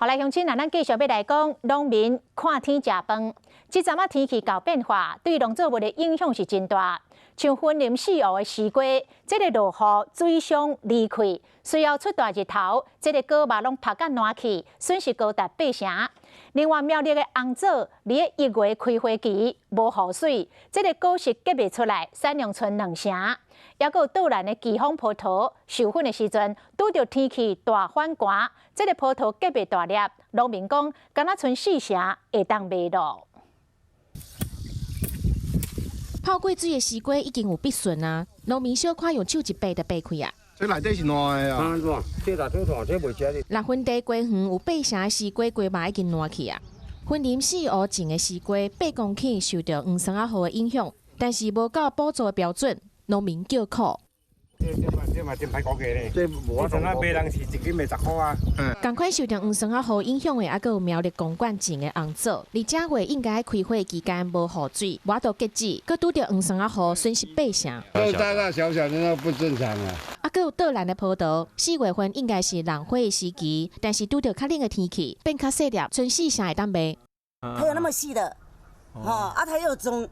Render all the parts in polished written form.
后来乡亲咱继续要来讲，农民看天食饭。即阵啊天气搞变化，对农作物的影响是真大。像森林四湖的西瓜，这个落雨水伤离开，随后出大日头，这个果肉拢晒甲烂去，损失高达8成。另外，苗栗的红枣，伫1月开花期无雨水，这个果实结袂出来，产量剩2成。也有倒兰的奇芳葡萄授粉的时阵，拄着天气大反寒，这个葡萄结袂大粒，农民讲，敢若剩4成会当卖咯。泡过水的西瓜已经有必顺啊，农民小可用手一掰就掰开啊。这内底是烂的啊！这大这大这袂食的。六分地瓜园有8成的西瓜瓜嘛已经烂去啊。森林4湖种的西瓜8公顷受到黄霜仔雨的影响，但是无到补助的标准，农民叫苦。这嘛真歹估价呢。这无法度。像卖人是一斤卖10块啊。同款受到黄霜仔雨影响的，还佫有苗栗公馆种的红枣，伫正月应该开花期间无雨水，无到结籽，佫拄着黄霜仔雨，损失8成。都大大小小的那不正常啊。佫有倒兰的葡萄，4月份应该是烂花的时期，但是拄着较冷的天气，变较细粒，剩4成会当卖。它有那么细的。它有种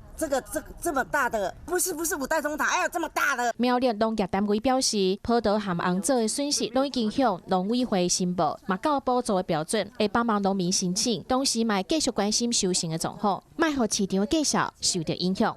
这么大的，不是5代中塔，还有这么大的。苗栗农业单位表示，葡萄含红枣的损失拢已经向农委会申报，嘛到补助的标准，会帮忙农民申请，同时嘛继续关心收成的状况，卖互市场的绩效受到影响。